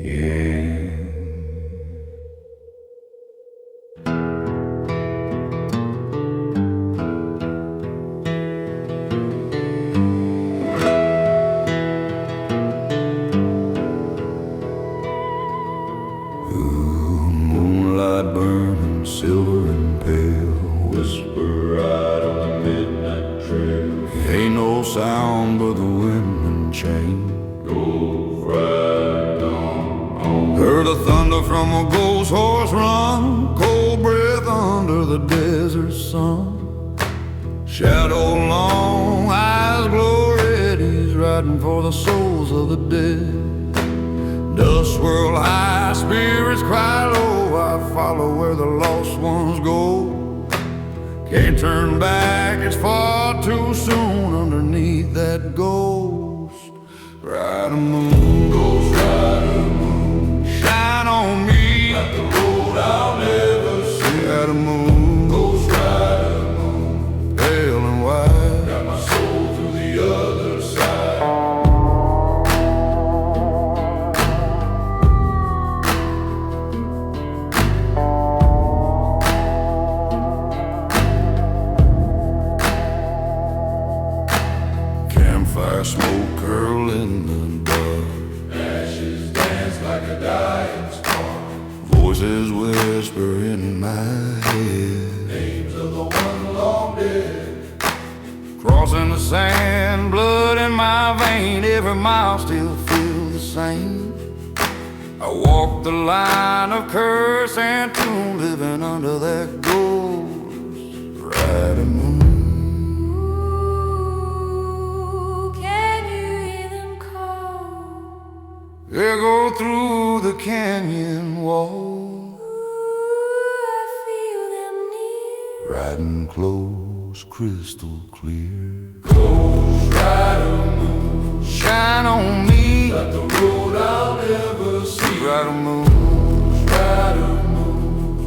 Yeah. Moonlight burning silver and pale, whisper right on the midnight trail. Ain't no sound but the wind and chain. Go right on. Heard the thunder from a ghost horse run, cold breath under the desert sun. Shadow long, eyes glow red, he's riding for the souls of the dead. Dust swirl high, spirits cry low, I follow where the lost ones go. Can't turn back, it's far too soon underneath that ghost rider moon. Ghost rider moon, shine on me like the road I'll never see. Rider moon, ghost rider moon, pale and white, got my soul to the other side. Campfire smoke curl in the dark, ashes dance like a dying spark. Voices whisper in my head, names of the one long dead. Crossing the sand, blood in my vein, every mile still feels the same. I walk the line of curse and tomb, living under that ghost rider moon. Echo through the canyon wall. Ooh, I feel them near. Riding close, crystal clear. Ghost rider moon, shine on me like the road I'll never see. Rider moon,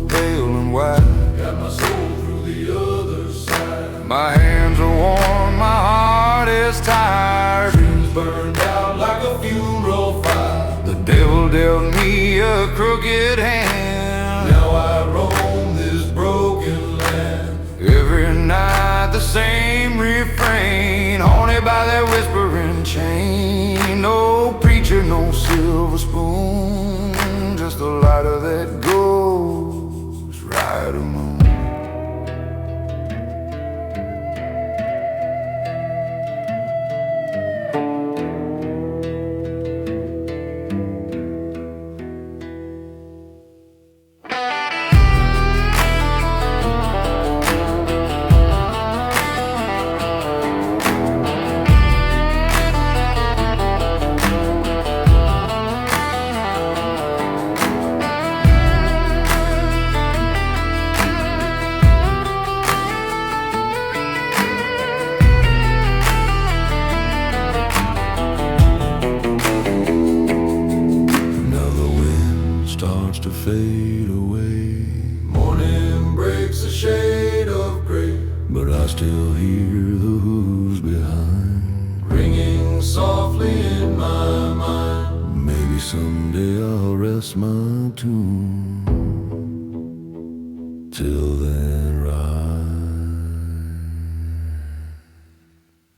pale and white, got my soul through the other side. My hands are worn, my heart is tired. Dreams burned out like a funeral fire. The devil dealt me a crooked hand. Now I roam this broken land. Every night the same refrain, haunted by that whispering chain. No preacher, no silver spoon, just the light of that ghost rider moon. To fade away, morning breaks a shade of gray, but I still hear the hooves behind, ringing softly in my mind. Maybe someday I'll rest my tune. Till then, ride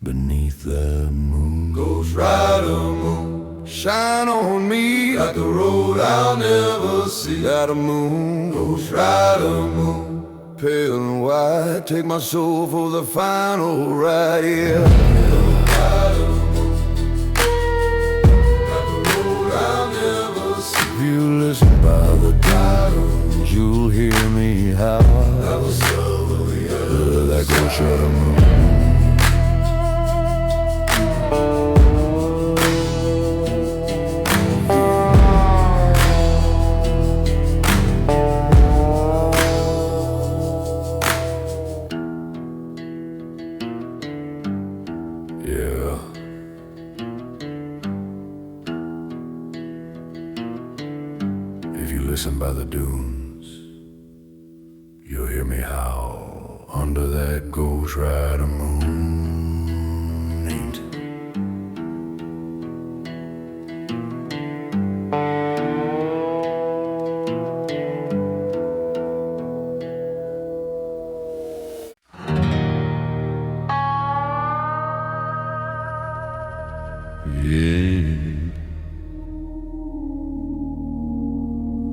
beneath that moon. Ghost rider moon, shine on me like the road I'll never see. Rider moon, ghost rider moon, pale and white, take my soul for the final ride. Yeah. Rider moon, like the road I'll never see. If you listen by the door, you'll hear me howl. I will solo the other that ghost rider moon. Yeah. If you listen by the dunes, you'll hear me howl under that ghost rider moon. Ain't Yeah.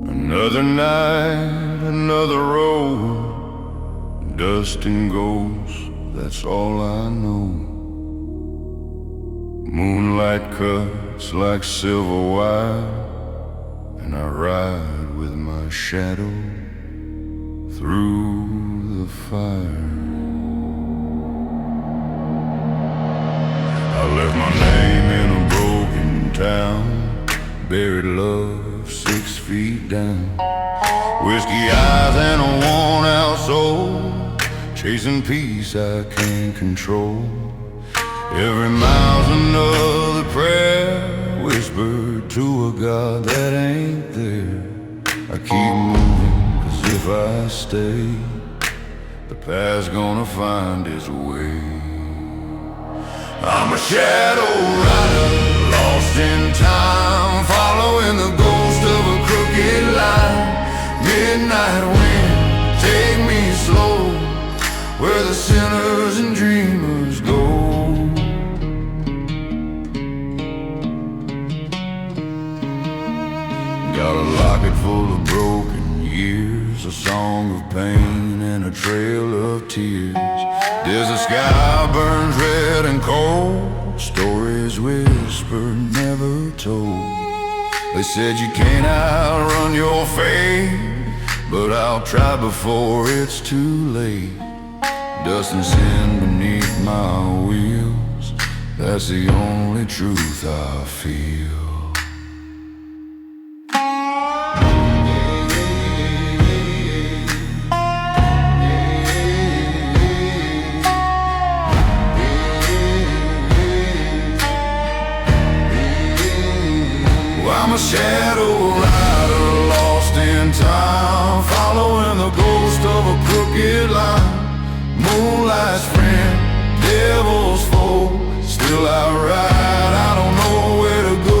Another night, another road, dust and ghosts, that's all I know. Moonlight cuts like silver wire, and I ride with my shadow through the fire. I left my name in a broken town, buried love 6 feet down. Whiskey eyes and a worn out soul, chasing peace I can't control. Every mile's another prayer, whispered to a God that ain't there. I keep moving, 'cause if I stay, the past's gonna find its way. I'm a shadow rider, lost in time, following the ghost of a crooked line. Midnight wind, take me slow, where the sinners and dreamers go. Got a locket full of broken years, a song of pain and a trail of tears. Desert sky burns red and cold, stories whispered, never told. They said you can't outrun your fate, but I'll try before it's too late. Dust and sin beneath my wheels, that's the only truth I feel. I'm a shadow rider, lost in time, following the ghost of a crooked line. Moonlight's friend, devil's foe, still I ride, I don't know where to go.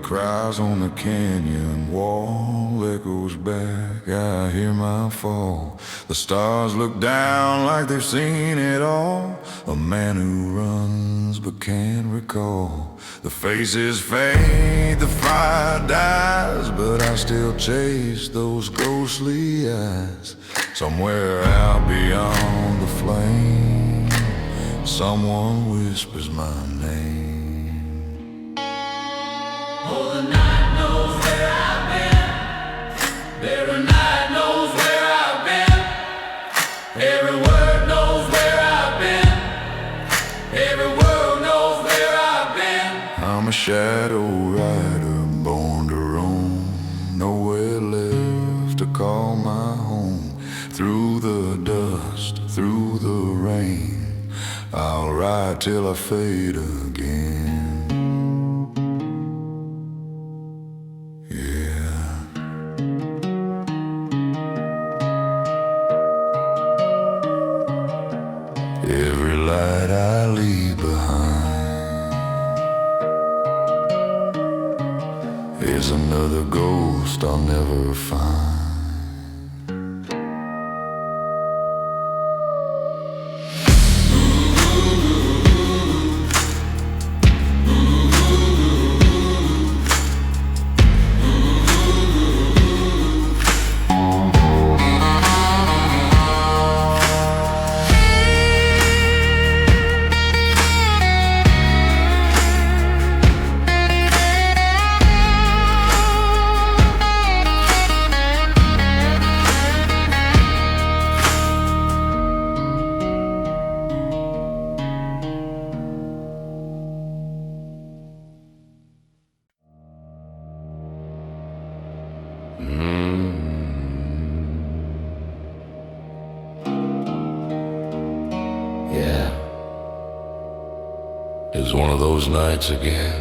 Cries on the canyon wall, echoes back, I hear my fall. The stars look down like they've seen it all. A man who runs but can't recall. The faces fade, the fire dies, but I still chase those ghostly eyes. Somewhere out beyond the flame, someone whispers my name. Oh, the night knows where I've been. Every night knows where I've been. Every word knows where I've been. Every world knows where I've been. I'm a shadow rider, born to roam, nowhere left to call my home. Through the dust, through the rain, I'll ride till I fade again. Every light I leave behind is another ghost I'll never find. is one of those nights again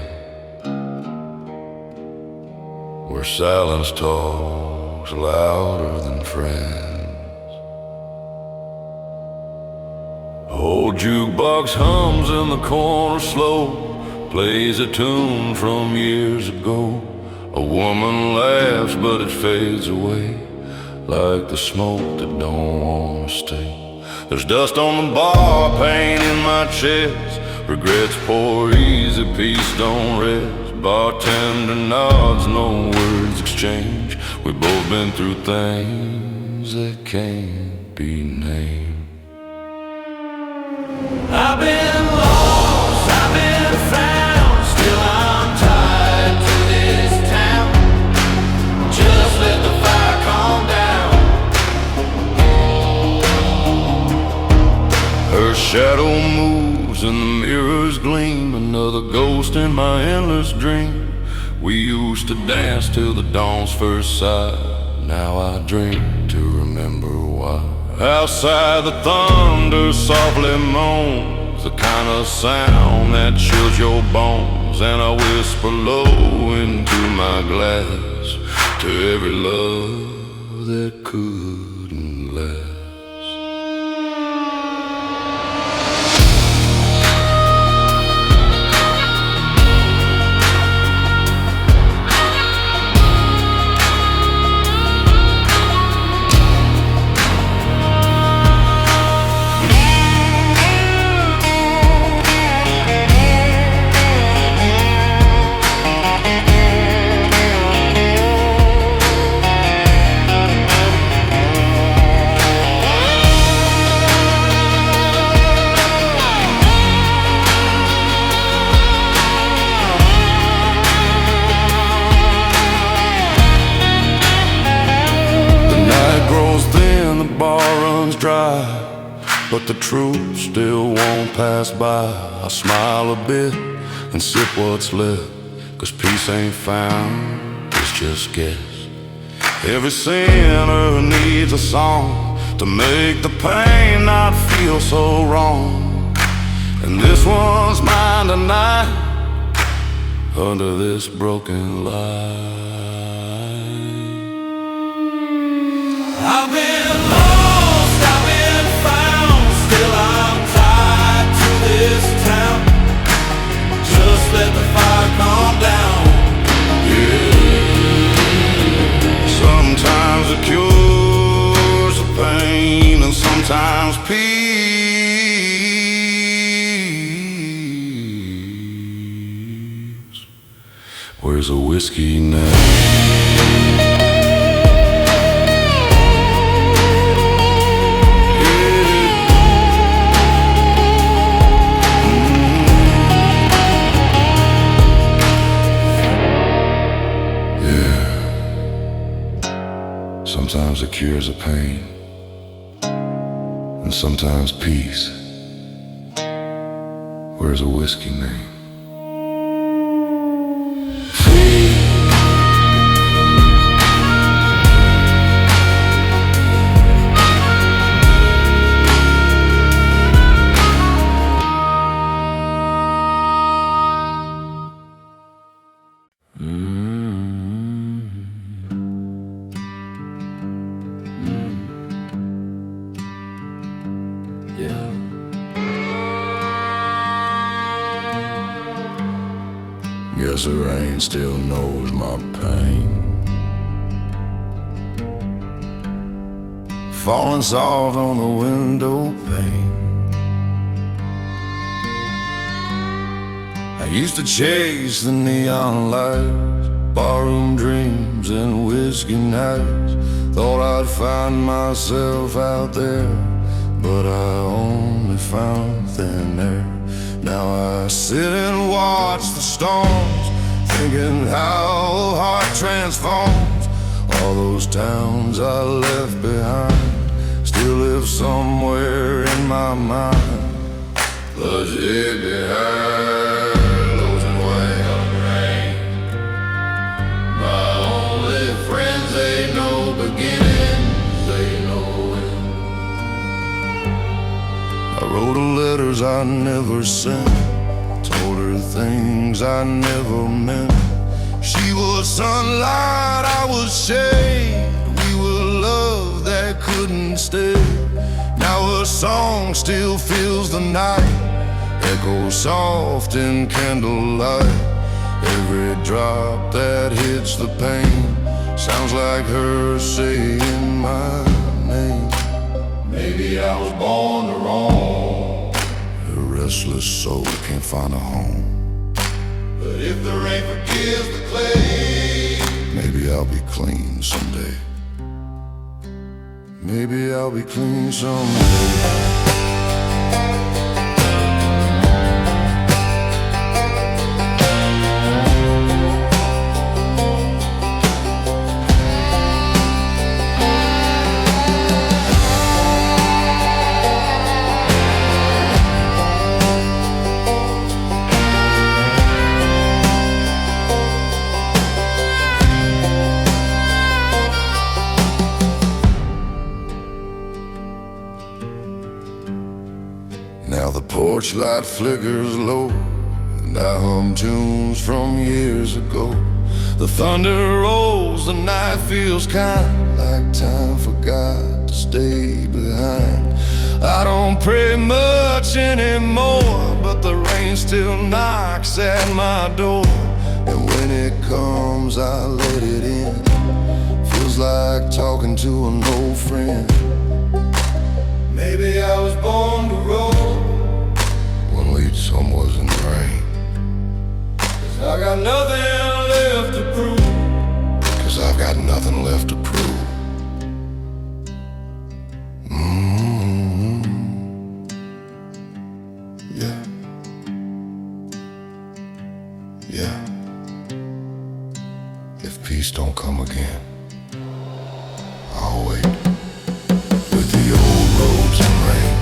where silence talks louder than friends. Old jukebox hums in the corner slow, plays a tune from years ago. A woman laughs but it fades away like the smoke that don't wanna stay. There's dust on the bar, pain in my chest, regrets pour easy, peace don't rest. Bartender nods, no words exchange. We've both been through things that can't be named. I've been lost, I've been found, still I'm tied to this town. Just let the fire calm down. Her shadow moves and the mirrors gleam, another ghost in my endless dream. We used to dance till the dawn's first sight, now I drink to remember why. Outside the thunder softly moans, the kind of sound that chills your bones. And I whisper low into my glass to every love that couldn't last. But the truth still won't pass by. I smile a bit and sip what's left, 'cause peace ain't found, it's just guess. Every sinner needs a song to make the pain not feel so wrong. And this one's mine tonight, under this broken light. I've been lost, I've been found, still I'm tied to this town. Just let the fire calm down. Yeah. Sometimes it cures the pain, and sometimes peace. Where's a whiskey now? Sometimes it cures a pain, and sometimes peace. Where's a whiskey name? Yeah. Guess the rain still knows my pain. Falling soft on the window pane. I used to chase the neon lights, barroom dreams and whiskey nights. Thought I'd find myself out there, but I only found thin air. Now I sit and watch the storms, thinking how the heart transforms. All those towns I left behind still live somewhere in my mind. The jiggly hair, losing way of rain. My only friends, they know beginnings, they know end. I wrote the letters I never sent told her things I never meant. She was sunlight, I was shade. We were love that couldn't stay. Now her song still fills the night, echoes soft in candlelight. Every drop that hits the pane sounds like her saying my name. Maybe I was born to roam. A restless soul can't find a home. But if the rain forgives the clay, maybe I'll be clean someday. Maybe I'll be clean someday. Now the porch light flickers low, and I hum tunes from years ago. The thunder rolls, the night feels kind, like time forgot to stay behind. I don't pray much anymore, but the rain still knocks at my door. And when it comes, I let it in. Feels like talking to an old friend. Maybe I was born to roll. One lead some was in the rain. 'Cause I got nothing left to prove. 'Cause I've got nothing left to prove. Yeah. Yeah. If peace don't come again, I'll wait. With the old robes and rain.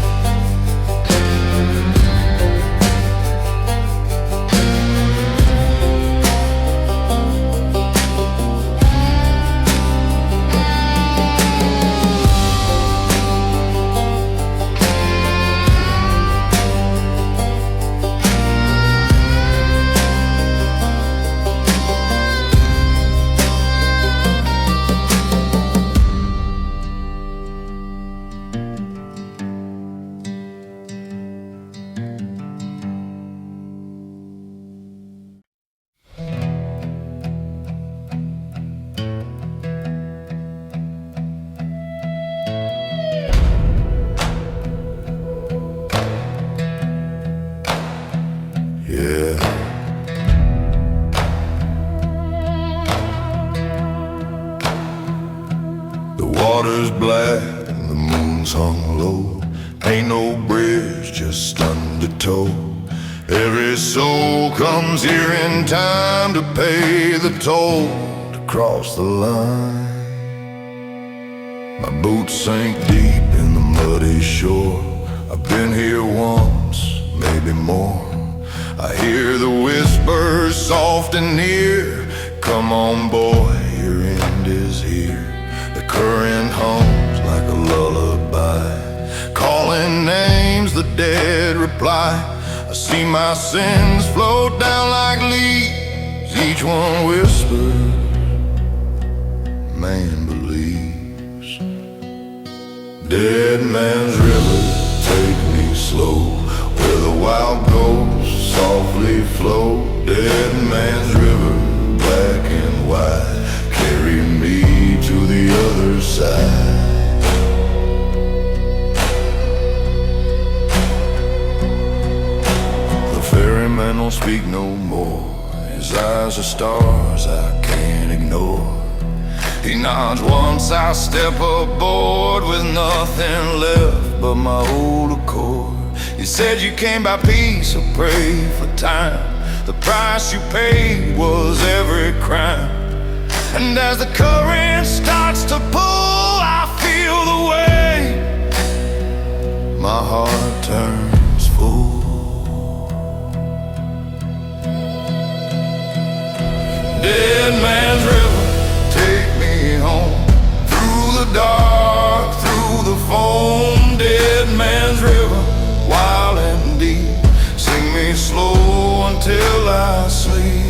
Yeah. The water's black and the moon's hung low. Ain't no bridge, just undertow. Every soul comes here in time to pay the toll to cross the line. My boots sink deep in the muddy shore. I've been here once, maybe more. I hear the whispers soft and near. Come on, boy, your end is here. The current hums like a lullaby, calling names, the dead reply. I see my sins float down like leaves. Each one whispers, man believes. Dead man's river, take me slow, where the wild ghosts softly flow. Dead man's river, black and white, carry me to the other side. The ferryman don't speak no more. His eyes are stars I can't ignore. He nods once, I step aboard with nothing left but my old accord. He said you came by peace, so pray for time. The price you paid was every crime. And as the current starts to pull, I feel the weight. My heart turns full. Dead man's river, take me home. Through the dark, through the foam. Dead man's river, wild and deep, sing me slow I sleep.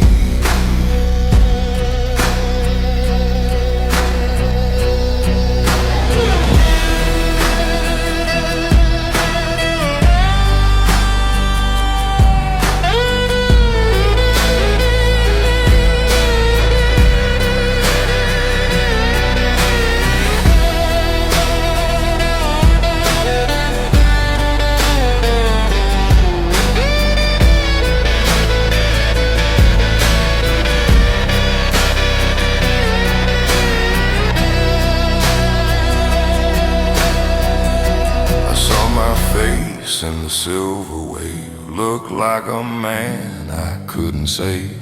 And the silver wave looked like a man I couldn't save.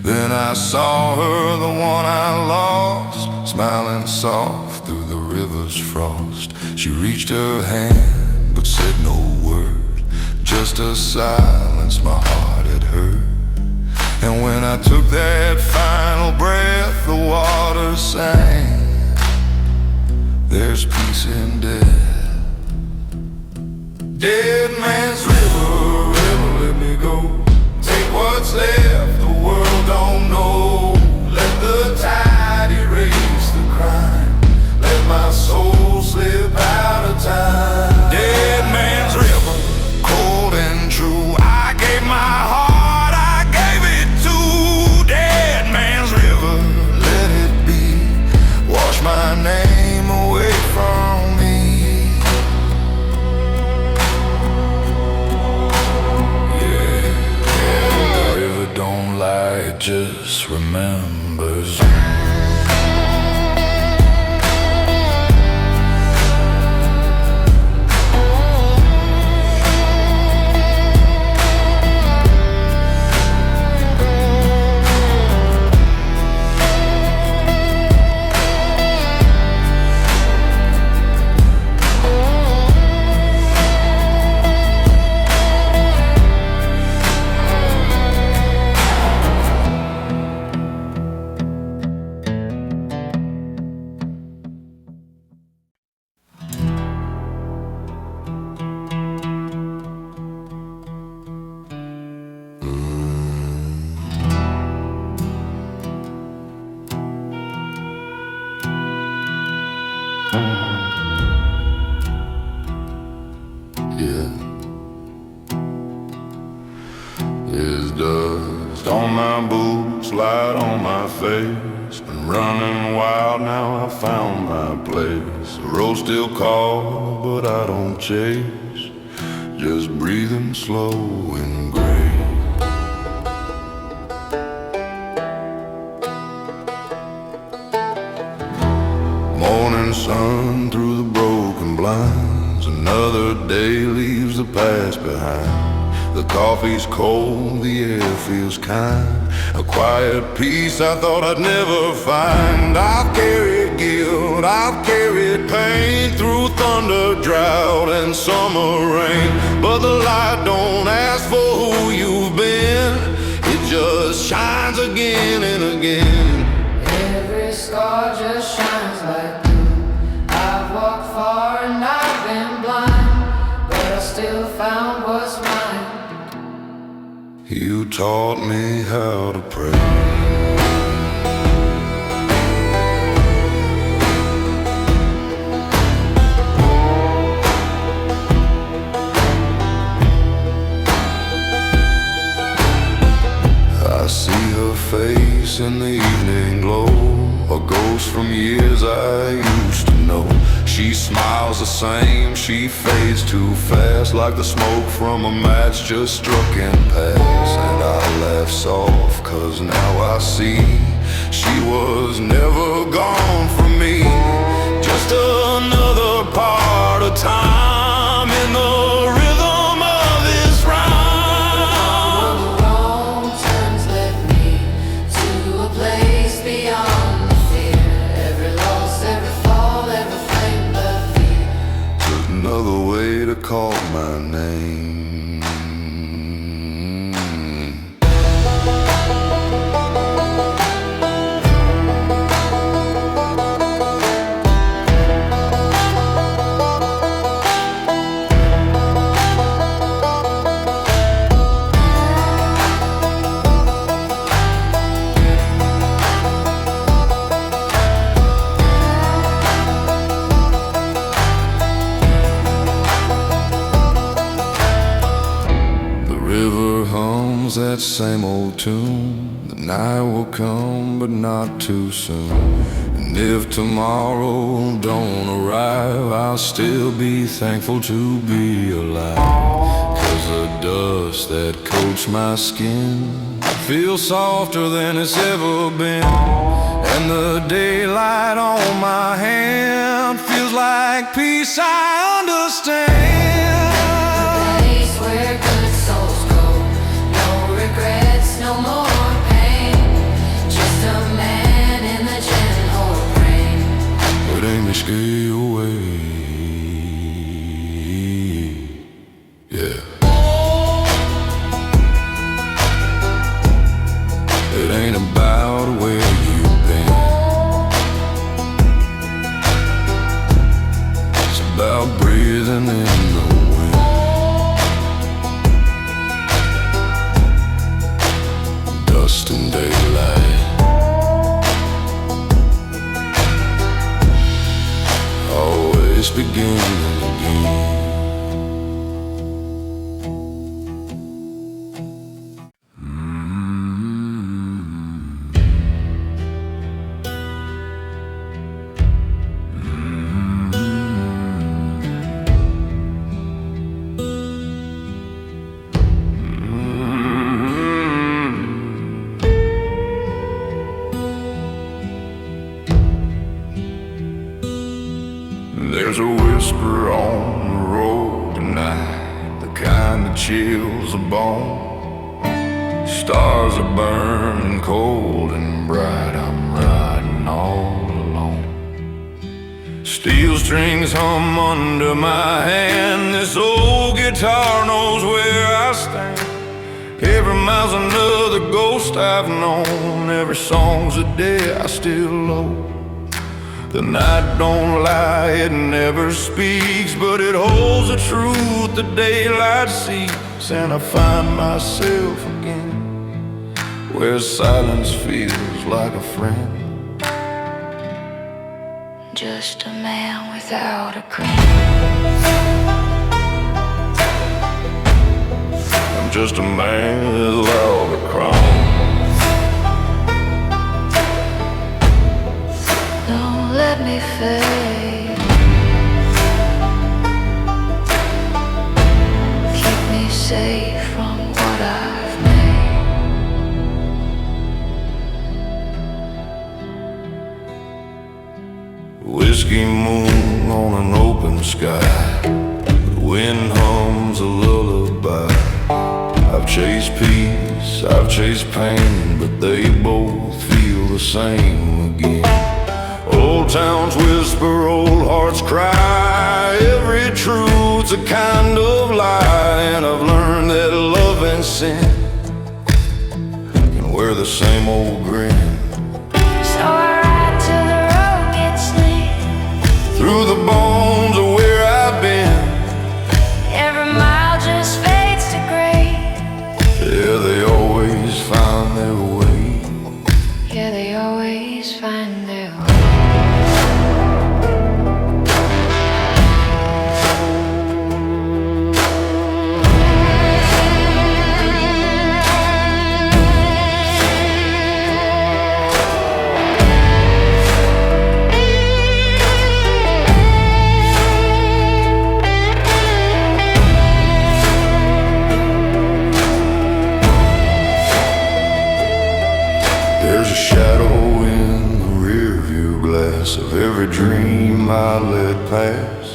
Then I saw her, the one I lost, smiling soft through the river's frost. She reached her hand but said no word, just a silence my heart had heard. And when I took that final breath, the water sang, there's peace in death. Dead man's river, river, let me go. Take what's left, the world don't know. Let the tide erase the crime. Let my soul slip out of time. Dead man's river, cold and true. I gave my heart, I gave it to. Dead man's river, let it be. Wash my name away from me. Don't lie, it just remembers. There's dust on my boots, light on my face. Been running wild, now I found my place. The road still cold, but I don't chase. Just breathing slow and gray. Morning sun through the broken blinds. Another day leaves the past behind. The coffee's cold, the air feels kind. A quiet peace I thought I'd never find. I've carried guilt, I've carried pain through thunder, drought, and summer rain. But the light don't ask for who you've been. It just shines again and again. Every scar just shines like blue. I've walked far and I've been blind, but I still found what's mine. You taught me how to pray. I see her face in the evening glow, a ghost from years I used to know. She smiles the same, she fades too fast, like the smoke from a match just struck and passed. And I laugh soft, cause now I see she was never gone from me. Just another part of time in the rhythm of this rhyme. The wrong turns led me to a place beyond the fear. Every loss, every fall, every flame but fear. Just another way to call my name. comes that same old tune. The night will come, but not too soon. And if tomorrow don't arrive, I'll still be thankful to be alive. 'Cause the dust that coats my skin feels softer than it's ever been. And the daylight on my hand feels like peace I understand. The place where good souls go, no regrets, no more pain. Just a man in the gentle rain. But ain't me stay away. Yeah. It ain't about where you've been. It's about breathing in the wind. Dust and daylight always begin again. There's a whisper on the road tonight, the kind that chills the bone. Stars are burning cold and bright, I'm riding all alone. Steel strings hum under my hand, this old guitar knows where I stand. Every mile's another ghost I've known, every song's a day I still owe. The night don't lie, it never speaks, but it holds the truth the daylight seeks. And I find myself again where silence feels like a friend. Just a man without a crown. I'm just a man without a crown. Don't let me fade. Keep me safe from what I've made. Whiskey moon on an open sky, the wind hums a lullaby. I've chased peace, I've chased pain, but they both feel the same again. Old towns whisper, old hearts cry. Every truth's a kind of lie, and I've learned that love and sin can wear the same old grin. So I ride till the road gets lit. Through the bones of where I've been, Every mile just fades to gray. yeah, they always find their way. Yeah, they always find their way. There's a shadow in the rearview glass of every dream I let pass.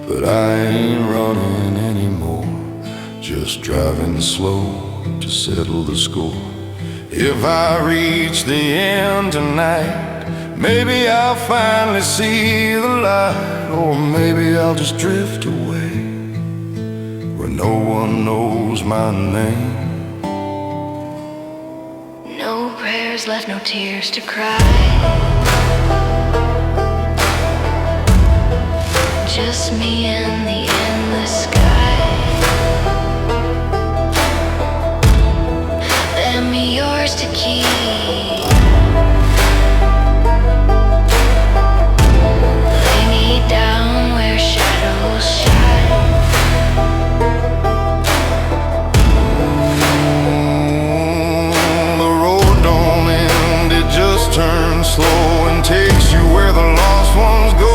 But I ain't running anymore, just driving slow to settle the score. If I reach the end tonight, maybe I'll finally see the light. Or maybe I'll just drift away where no one knows my name. No prayers left, no tears to cry. Just me and the endless sky. Lend me yours to keep. Lay me down where shadows shine. slow and takes you where the lost ones go.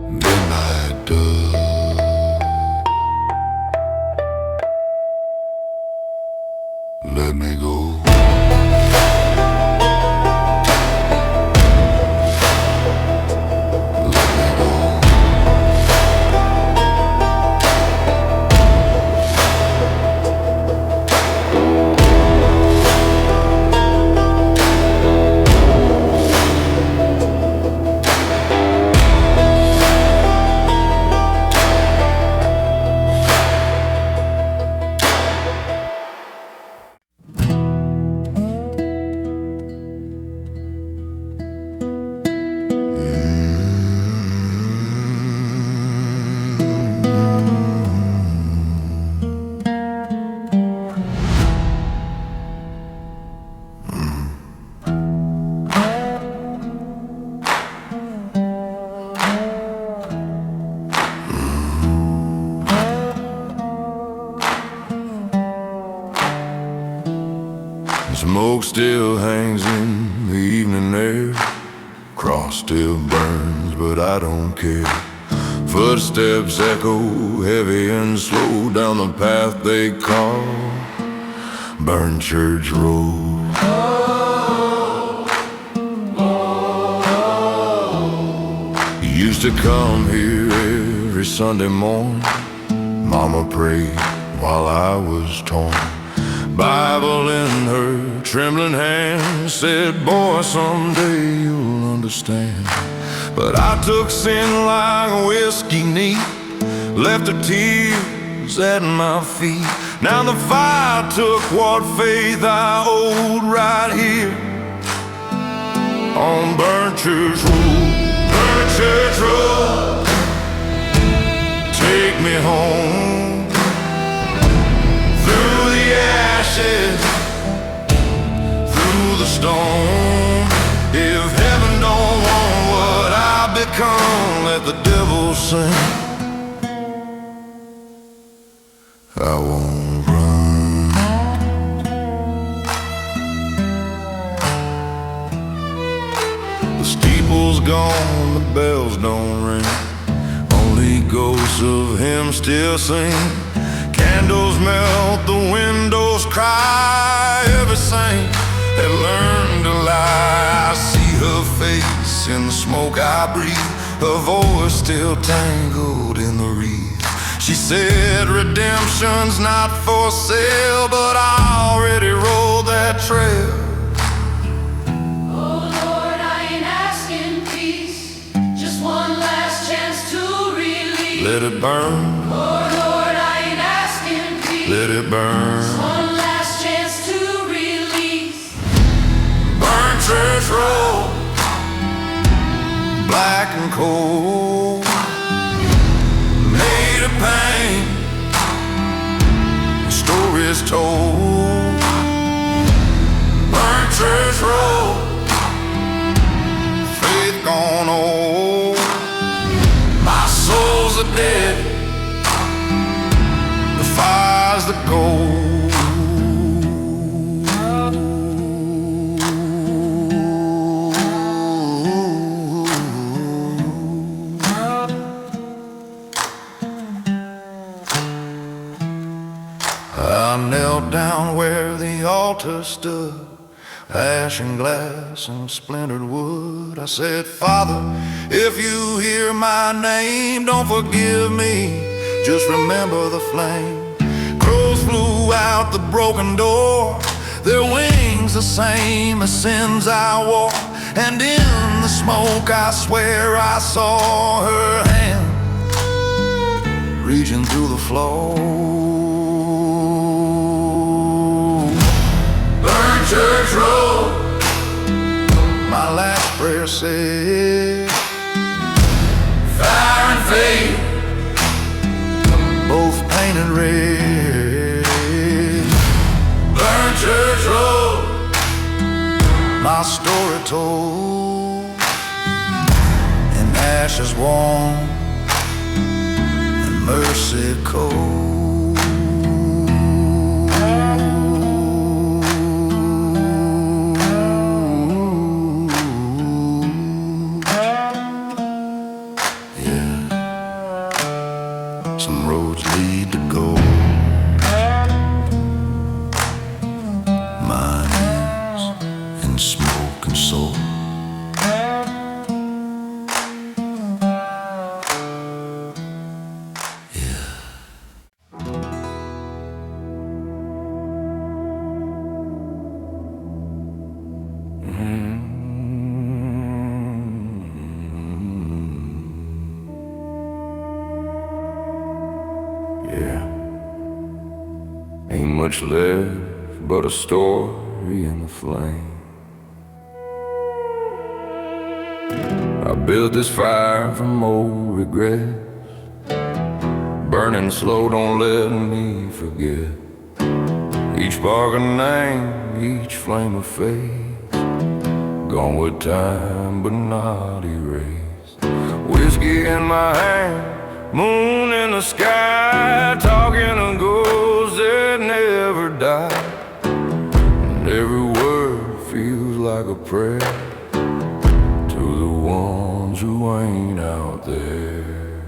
Midnight dove, let me go. Smoke still hangs in the evening air, cross still burns, but I don't care. Footsteps echo heavy and slow down the path they call Burn Church Road. You used to come here every Sunday morning. Mama prayed while I was torn. Bible in her trembling hand said, boy, someday you'll understand. But I took sin like whiskey neat, left her tears at my feet. Now the fire took what faith I owed right here on Burn Church Road. Burn Church Road, take me home through the ashes, through the storm. If heaven don't want what I become, let the devil sing. I won't run. The steeple's gone, the bells don't ring, only ghosts of him still sing. Candles melt, the windows cry. Every saint that learned to lie, I see her face in the smoke I breathe, her voice still tangled in the wreath. She said redemption's not for sale, but I already rode that trail. Oh Lord, I ain't asking peace, just one last chance to release. Let it burn. Oh Lord, I ain't asking peace, Let it burn. just one last chance to release. Burn Church Road, black and cold, made of pain, stories told. Burn Church Road, faith gone old. My soul's a dead, the fire's the gold. I knelt down where the altar stood, ash and glass and splintered wood. I said, Father, if you hear my name, don't forgive me, just remember the flame. Crows flew out the broken door, their wings the same as sins I wore. And in the smoke I swear I saw her hand reaching through the floor. Burn Church Road, my last prayer said, fire and faith, both painted red. Burn Church Road, my story told, in ashes warm and mercy cold. some roads lead to gold. Mines and smoke and soul. Yeah, ain't much left but a story in the flame. I built this fire from old regrets, burning slow, don't let me forget. Each spark a name, each flame a face, gone with time but not erased. Whiskey in my hand, moon in the sky, talking to ghosts that never die. And every word feels like a prayer to the ones who ain't out there.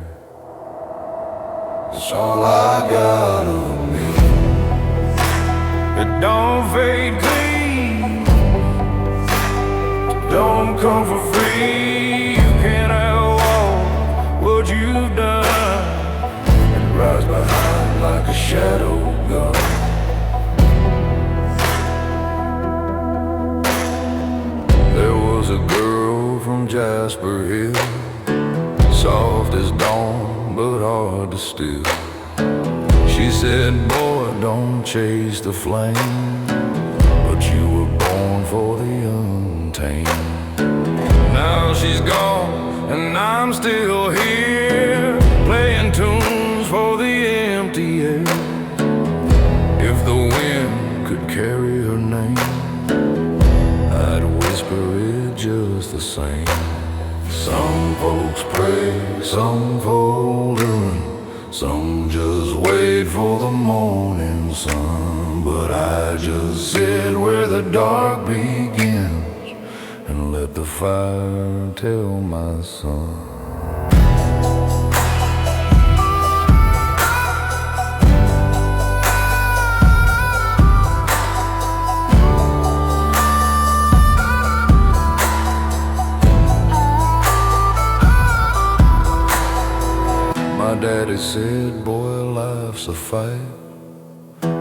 It's all I got of me. It don't fade clean, don't come for free. You can't outlaw what you've done. It rides behind like a shadow gun. There was a girl from Jasper Hill, soft as dawn but hard to still. She said, boy, don't chase the flame, but you were born for the untamed. Now she's gone and I'm still here, playing tunes for the empty air. If the wind could carry her name, I'd whisper it just the same. Some folks pray, some fold her, some just wait for the morning sun. But I just sit where the dark begins and let the fire tell my son. My daddy said, boy, life's a fight.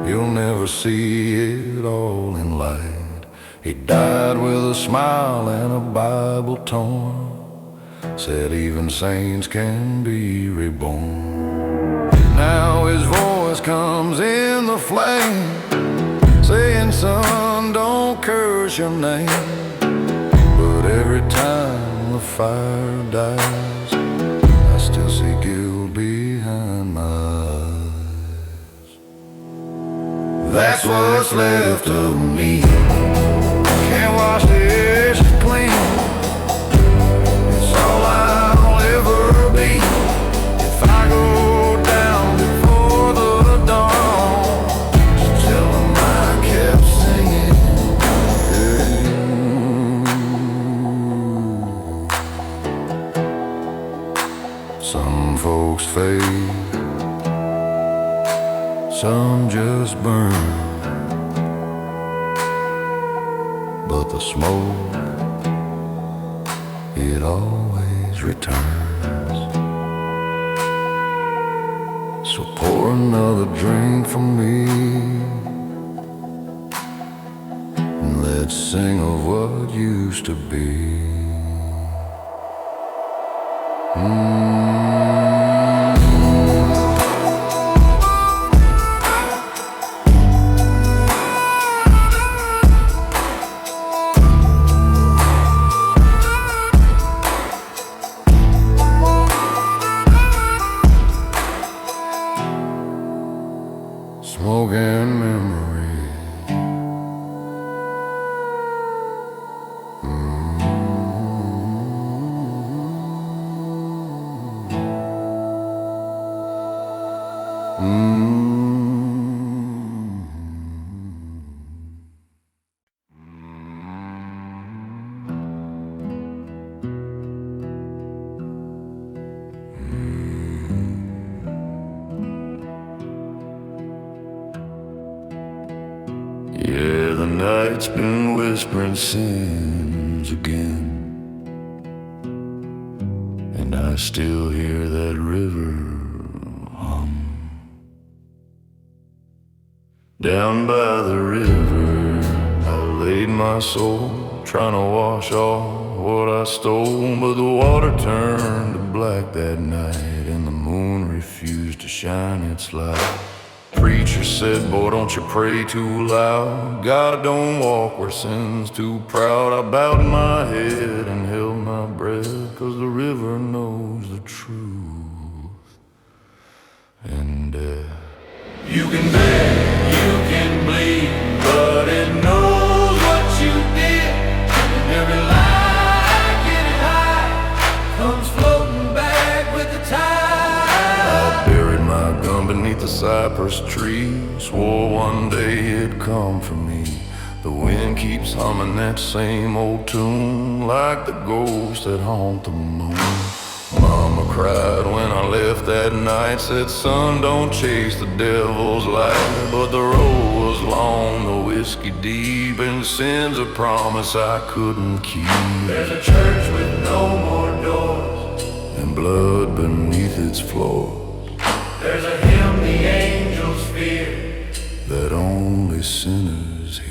You'll never see it all in light. He died with a smile and a Bible torn. Said even saints can be reborn. Now his voice comes in the flame, saying, son, don't curse your name. But every time the fire dies, I still see guilt behind my eyes. That's what's left of me. Can't wash the ashes clean. It's all I'll ever be. If I go down before the dawn, just tell them I kept singing. Some folks fade, some just burn, but the smoke, it always returns. So pour another drink for me, and let's sing of what used to be. Smoke and memory. night's been whispering sins again, and I still hear that river hum. Down by the river I laid my soul, trying to wash off what I stole, but the water turned to black that night, and the moon refused to shine its light. Preacher said, boy, don't you pray too loud. God don't walk where sin's too proud. I bowed my head and held my breath, 'cause the river knows the truth. And you can beg, you can bleed, but it knows what you did. And every lie getting high comes floating back with the tide. I buried my gun beneath the cypress tree, swore one day it'd come for me. The wind keeps humming that same old tune, like the ghosts that haunt the moon. Mama cried when I left that night, said, son, don't chase the devil's light. But the road was long, the whiskey deep, and sin's a promise I couldn't keep. There's a church with no more doors, and blood beneath its floor. There's a hymn the angels fear, that only sinners hear.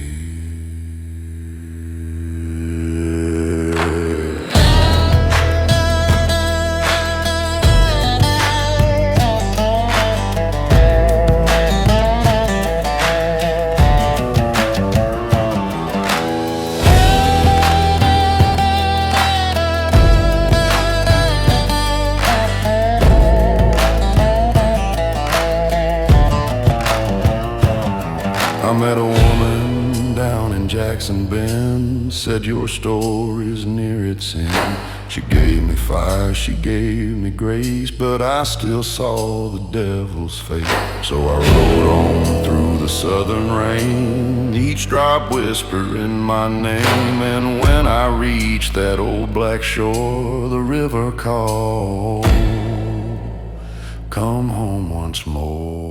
I met a woman down in Jackson Bend, said your story's near its end. She gave me fire, she gave me grace, but I still saw the devil's face. So I rode on through the southern rain, each drop whispering my name. And when I reached that old black shore, the river called, come home once more.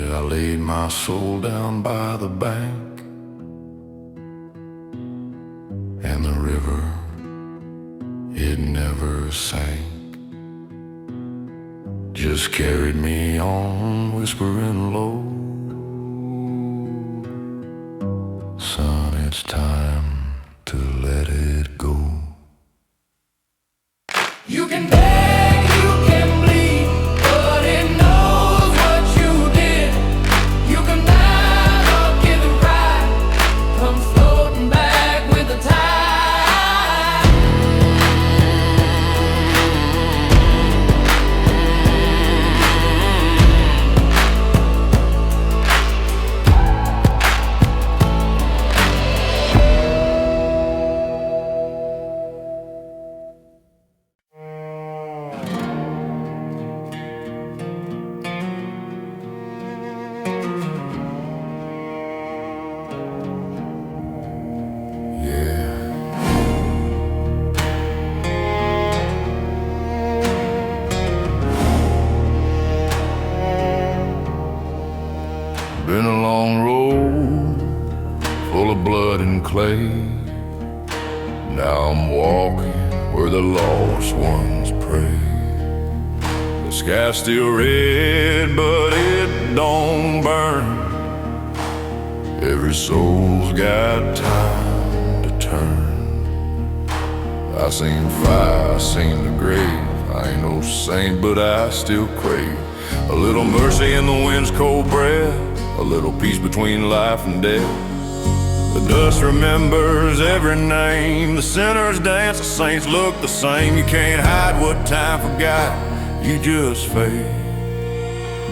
I laid my soul down by the bank, and the river, it never sank, just carried me on, whispering low, son, it's time to let it go. you can beg, you can bleed, but it knows what you did. You can lie or give it right, come floating back with the tide. Been a long road, full of blood and clay. Now I'm walking where the lost ones pray. The sky's still red, but it don't burn. Every soul's got time to turn. I seen fire, I seen the grave. I ain't no saint, but I still crave a little mercy in the wind's cold breath, a little peace between life and death. The dust remembers every name, the sinners dance, the saints look the same. You can't hide what time forgot, you just fade,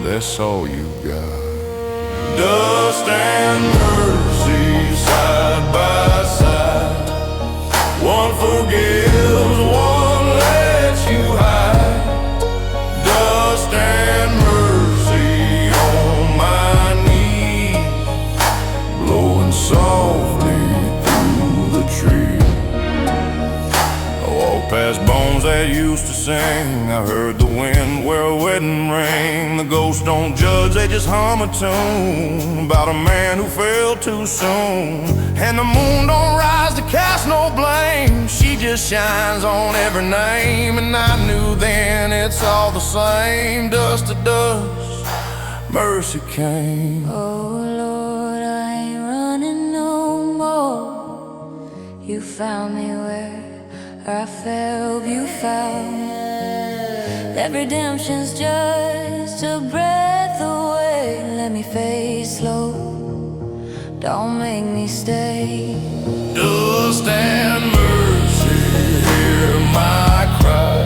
that's all you got. Dust and mercy side by side. One forgives, one lets you hide. Dust and mercy on my knees, blowing softly through the tree. I walked past bones that used to sing. I heard the wind wear a wedding ring. The ghosts don't judge, they just hum a tune about a man who fell too soon. And the moon don't rise to cast no blame. She just shines on every name. And I knew then it's all the same. Dust to dust, mercy came. Oh Lord, I ain't running no more. You found me where I felt you found. That redemption's just a breath away. Let me fade slow, don't make me stay. Dust and mercy, hear my cry.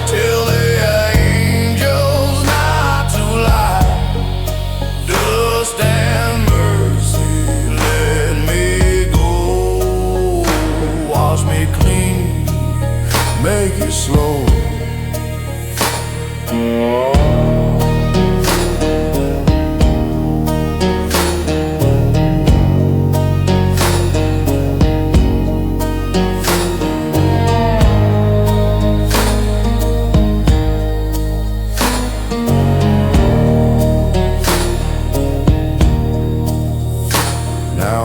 Tell the angels not to lie. Dust and mercy, let me go. Wash me clean, make it slow.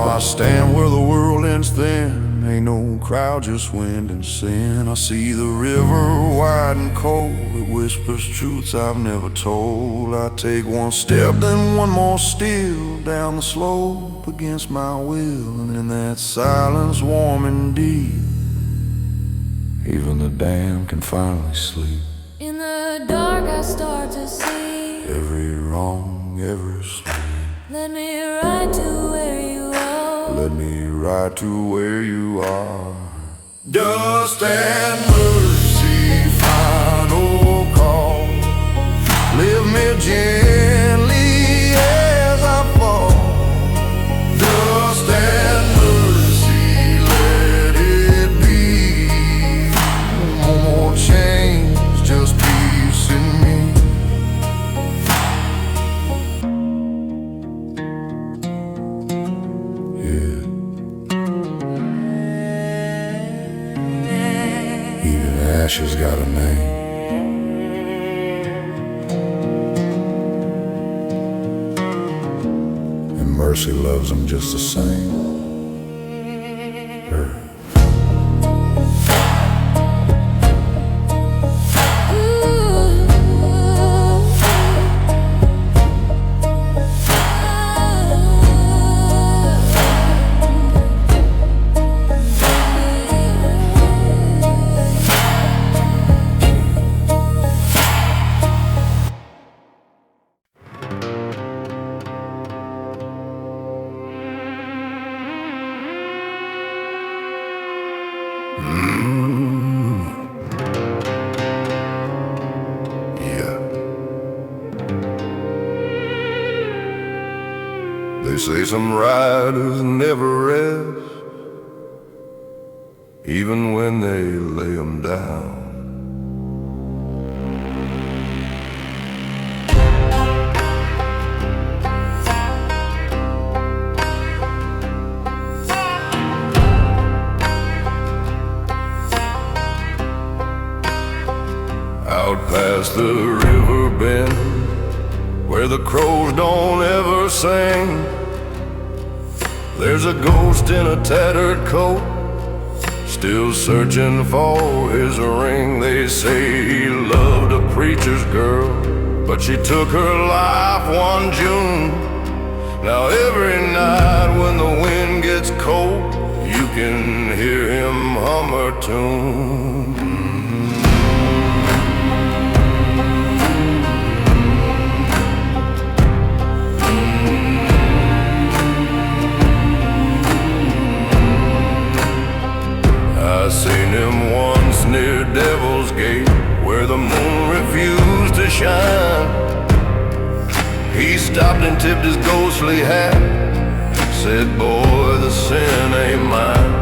I stand where the world ends thin. Ain't no crowd, just wind and sin. I see the river wide and cold. It whispers truths I've never told. I take one step, then one more still, down the slope against my will. And in that silence warm and deep, even the damned can finally sleep. In the dark I start to see Every wrong, every sleep. Let me ride to where you are. Let me ride to where you are. Dust and mercy, final call. Lift me gently as I fall. Dust and mercy, let it be. No more chains, just peace in me. Ashes got a name. And mercy loves them just the same. They say some riders never rest, even when they lay 'em down. Out past the river bend, where the crows don't ever sing, there's a ghost in a tattered coat, still searching for his ring. They say he loved a preacher's girl, but she took her life one June. Now every night when the wind gets cold, you can hear him hum her tune. I seen him once near Devil's Gate, where the moon refused to shine. He stopped and tipped his ghostly hat, said, boy, the sin ain't mine.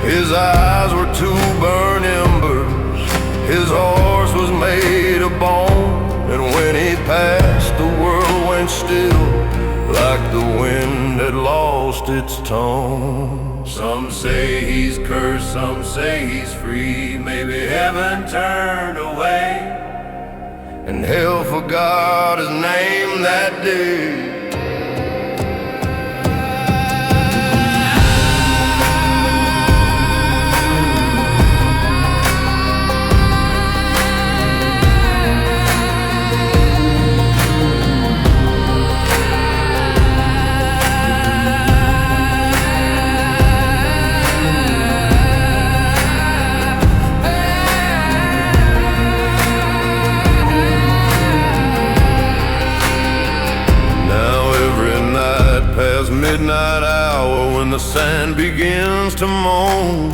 His eyes were two burnt embers, his horse was made of bone, and when he passed, the world went still, like the wind had lost its tone. Some say he's cursed, some say he's free, maybe heaven turned away, and hell forgot his name that day. Midnight hour, when the sand begins to moan,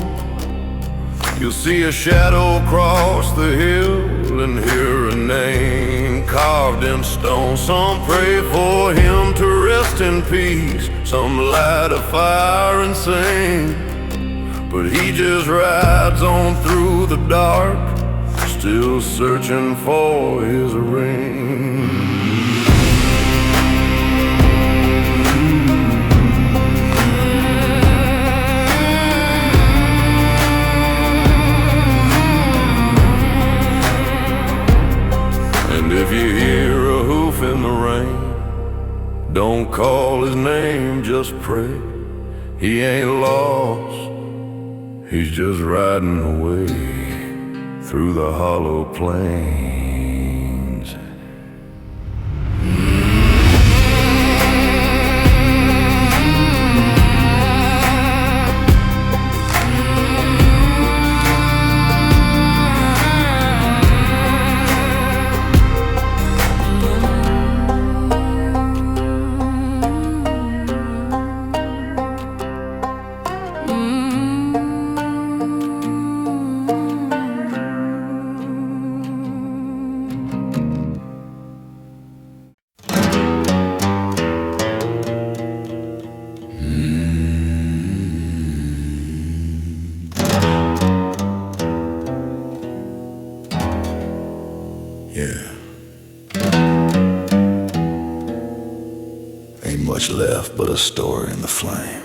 you'll see a shadow cross the hill and hear a name carved in stone. Some pray for him to rest in peace, some light a fire and sing, but he just rides on through the dark, still searching for his ring. If you hear a hoof in the rain, don't call his name, just pray. He ain't lost, he's just riding away through the hollow plains. Ain't much left but a story in the flame.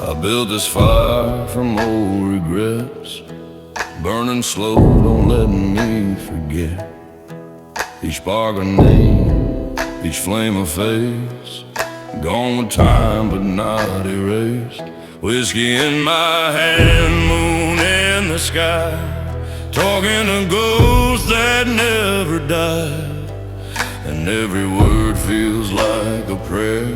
I built this fire from old regrets, burning slow, don't let me forget. Each spark a name, each flame a face, gone with time but not erased. Whiskey in my hand, moon in the sky, talking to ghosts that never die. And every word feels like a prayer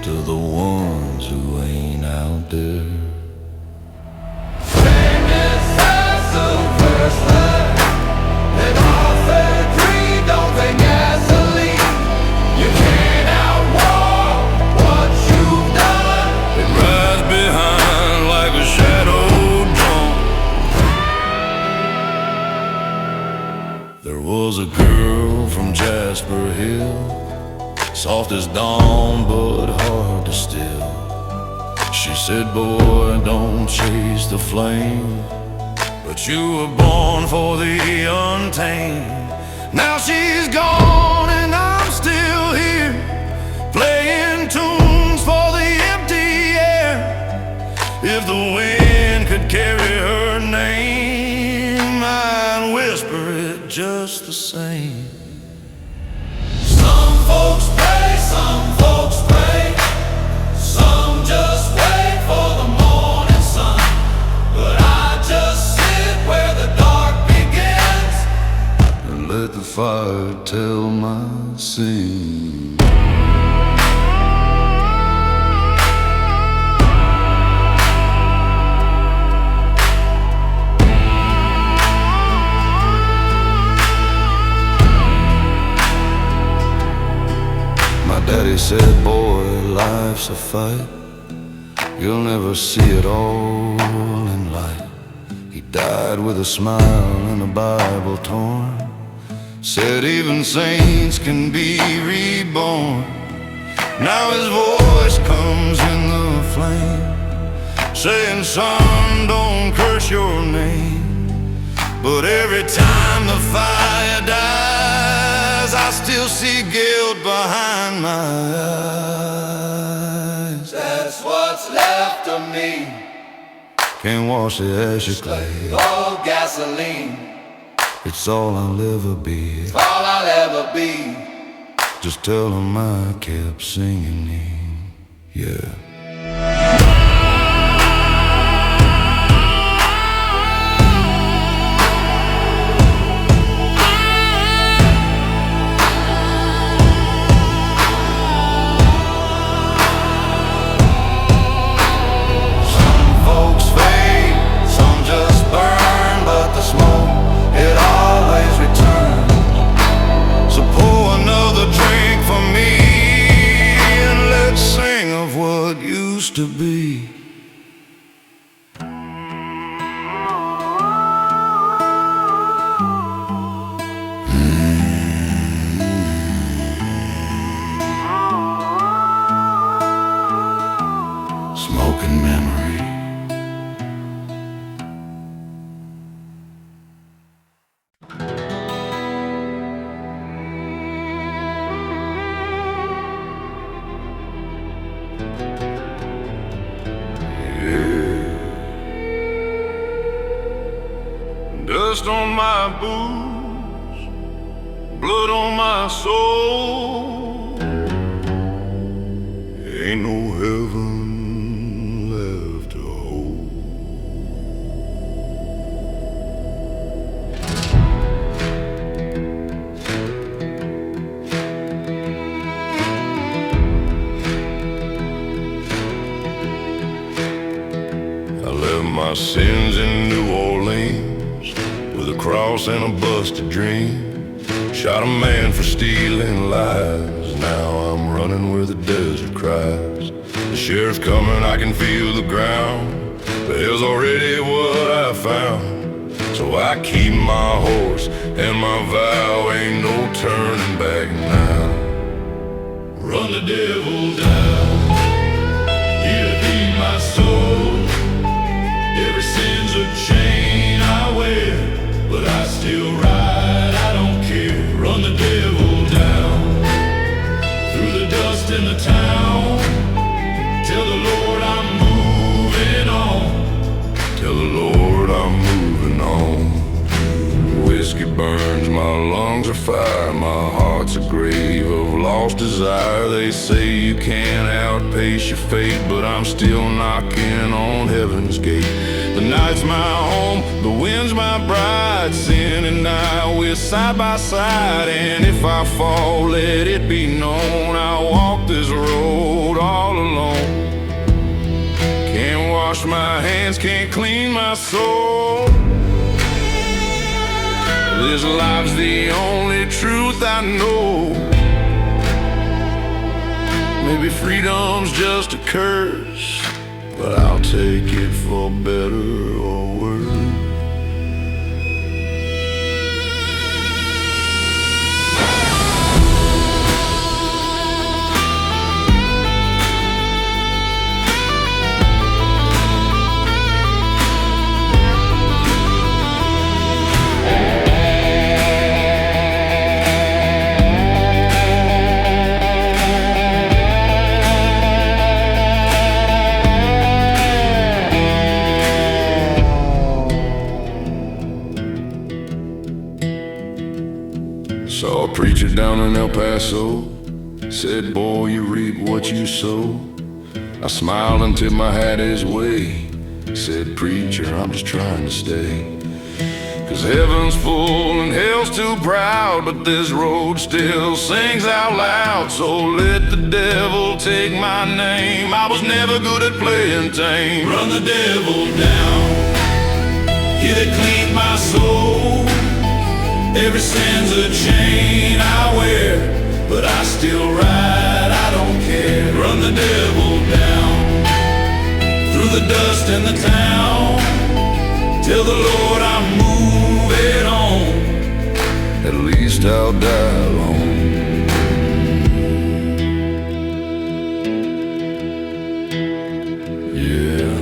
to the ones who ain't out there. There was a girl from Jasper Hill, soft as dawn but hard to still. She said, boy, don't chase the flame, but you were born for the untamed. Now she's gone and I'm still here, playing tunes for the empty air. If the wind could carry her name, I'd whisper it just the same. Some folks pray, some folks pray, some just wait for the morning sun. But I just sit where the dark begins and let the fire tell my scene. said, boy, life's a fight. You'll never see it all in light. He died with a smile and a Bible torn. Said even saints can be reborn. Now his voice comes in the flame, saying, son, don't curse your name. But every time the fire dies, I still see guilt behind my eyes. That's what's left of me. Can't wash the ash of clay. Old gasoline. It's all I'll ever be. It's all I'll ever be. Just tell them I kept singing, yeah. To be. Smoking memory. Dust on my boots, blood on my soul. Ain't no heaven left to hold. I left my sins in New Orleans with a cross and a busted dream. Shot a man for stealing lives. Now I'm running where the desert cries. The sheriff's coming, I can feel the ground. But hell's already what I found. So I keep my horse and my vow. Ain't no turning back now. Run the devil down. He'll be my soul. Every sin's a chain I wear, but I still ride, I don't care. Run the devil down, through the dust in the town. Tell the Lord I'm moving on. Tell the Lord I'm moving on. Whiskey burns, my lungs are fire. My heart's a grave of lost desire. They say you can't outpace your fate, but I'm still knocking on heaven's gate. The night's my home, the wind's my bride. Sin and I, we're side by side. And if I fall, let it be known I walk this road all alone. Can't wash my hands, can't clean my soul. This life's the only truth I know. Maybe freedom's just a curse, but I'll take it for better or worse. Saw a preacher down in El Paso. Said, boy, you reap what you sow. I smiled and tipped my hat his way. Said, preacher, I'm just trying to stay. 'Cause heaven's full and hell's too proud, but this road still sings out loud. So let the devil take my name. I was never good at playing tame. Run the devil down, he that cleaned my soul. Every sin's a chain I wear, but I still ride, I don't run the devil down through the dust and the town. Tell the Lord I'm moving on. At least I'll die alone. Yeah.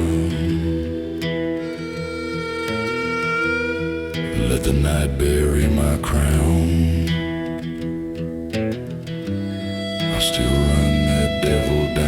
Let the night bury my crown. I still run that devil down.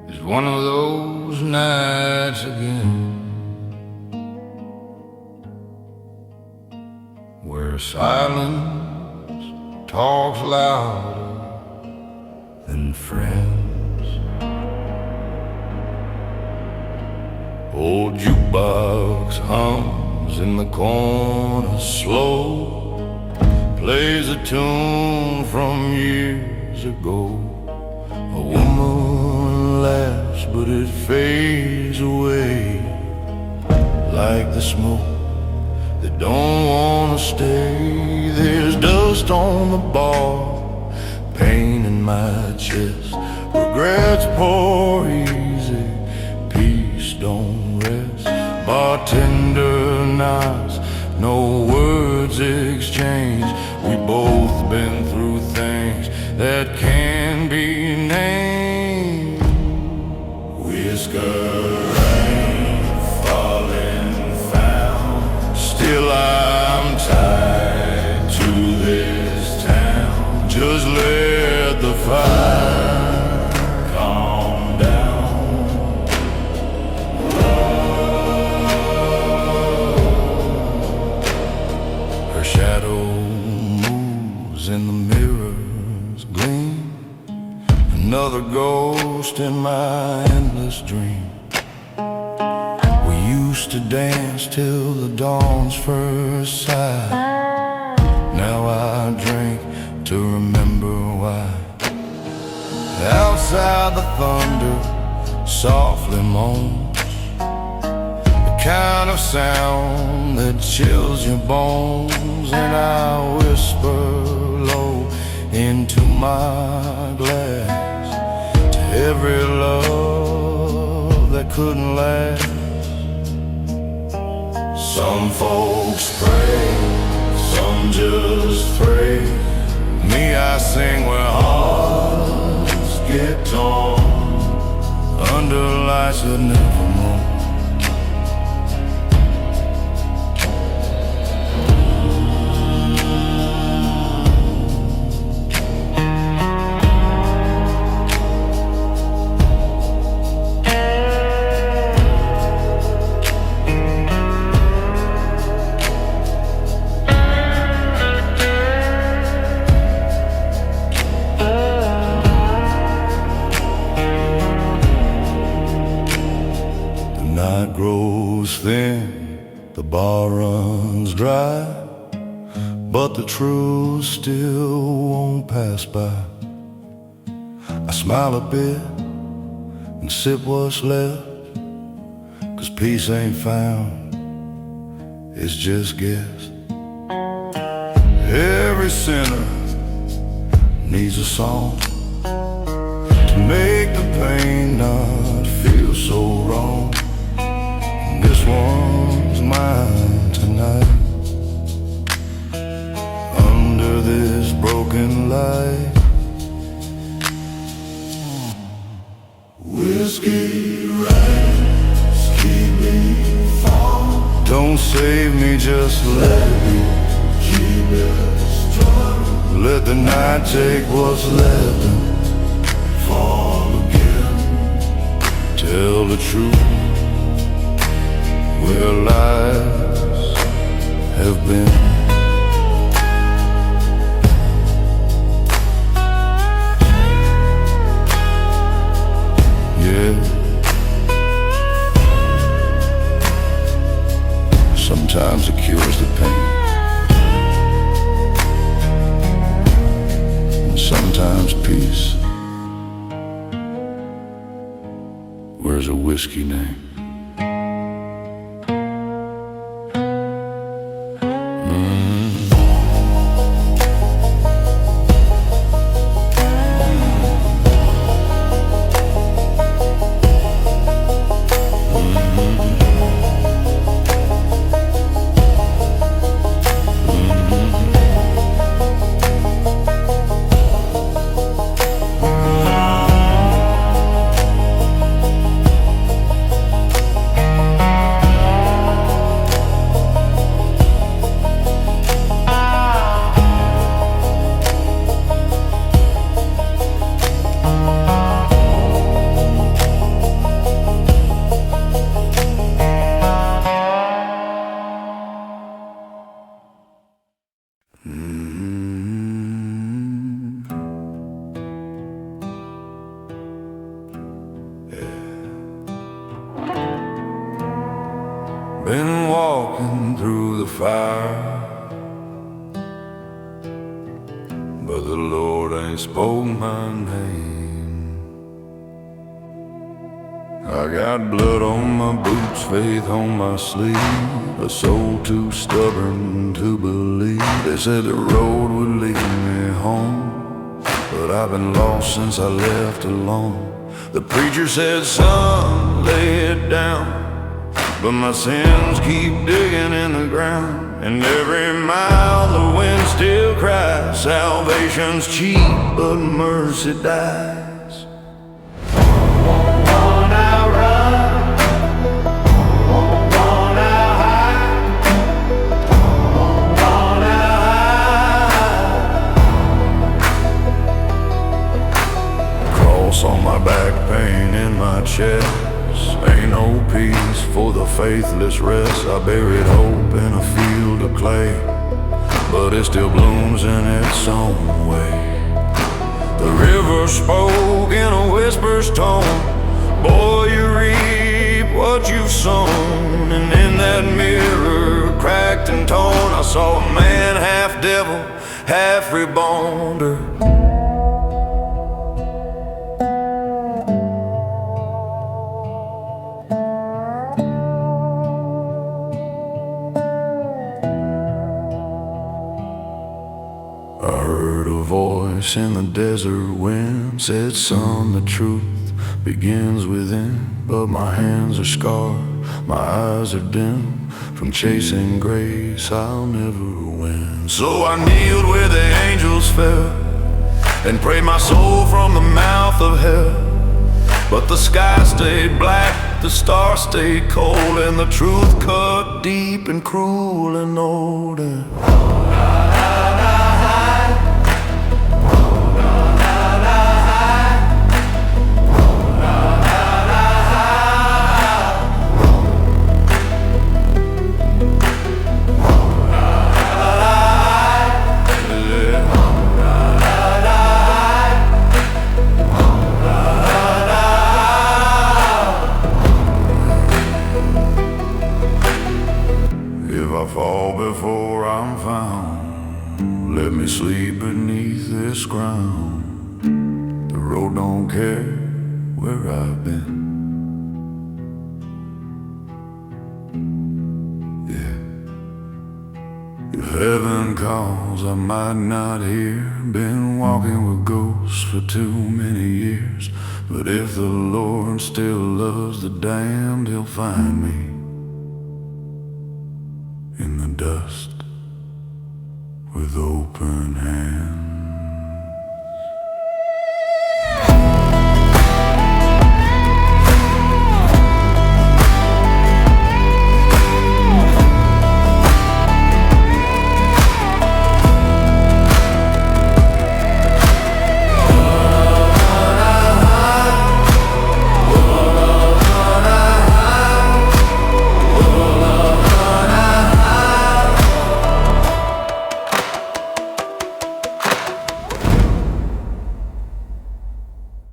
It's one of those nights again where silence talks louder than friends. Old jukebox hums in the corner slow, plays a tune from years ago. A woman laughs, but it fades away like the smoke that don't wanna stay. There's dust on the bar, pain in my chest, regrets pour easy, peace don't rest. Bartender nods, no words exchanged. We both been through things that can be named. Whisker rain falling found, still I'm tied to this town. Just let the fire calm down. Her shadow moves in the mirror's gleam, another ghost in my endless dream. We used to dance till the dawn's first sigh. Now I drink to remember why. Outside the thunder softly moans, the kind of sound that chills your bones. And I whisper low into my glass, to every love that couldn't last. Some folks pray, some just pray. Me, I sing where hearts get torn under lights that never mourn. Night grows thin, the bar runs dry, but the truth still won't pass by. I smile a bit and sip what's left, 'cause peace ain't found, it's just guessed. Every sinner needs a song to make the pain not feel so wrong. This one's mine. stand tonight under this broken light. Whiskey rains keep me fall. Don't save me, just let me keep it strong. Let the night take what's left and fall again. Tell the truth where lives have been. Sometimes it cures the pain, and sometimes peace wears a whiskey name. Been walking through the fire, but the Lord ain't spoke my name. I got blood on my boots, faith on my sleeve, a soul too stubborn to believe. They said the road would lead me home, but I've been lost since I left alone. The preacher said, son, lay it down, but my sins keep digging in the ground. And every mile the wind still cries, salvation's cheap, but mercy dies. One out run, one out high, one out high. Cross on my back, pain in my chest. Ain't no peace for the faithless rest. I buried hope in a field of clay, but it still blooms in its own way. The river spoke in a whisper's tone, boy, you reap what you've sown. And in that mirror, cracked and torn, I saw a man half devil, half reborn. Voice in the desert wind said, son, the truth begins within. But my hands are scarred, my eyes are dim, from chasing grace I'll never win. So I kneeled where the angels fell and prayed my soul from the mouth of hell. But the sky stayed black, the stars stayed cold, and the truth cut deep and cruel and old. Fall before I'm found, let me sleep beneath this ground. The road don't care where I've been. Yeah. If heaven calls, I might not hear. Been walking with ghosts for too many years, but if the Lord still loves the damned, he'll find me in dust with open hands.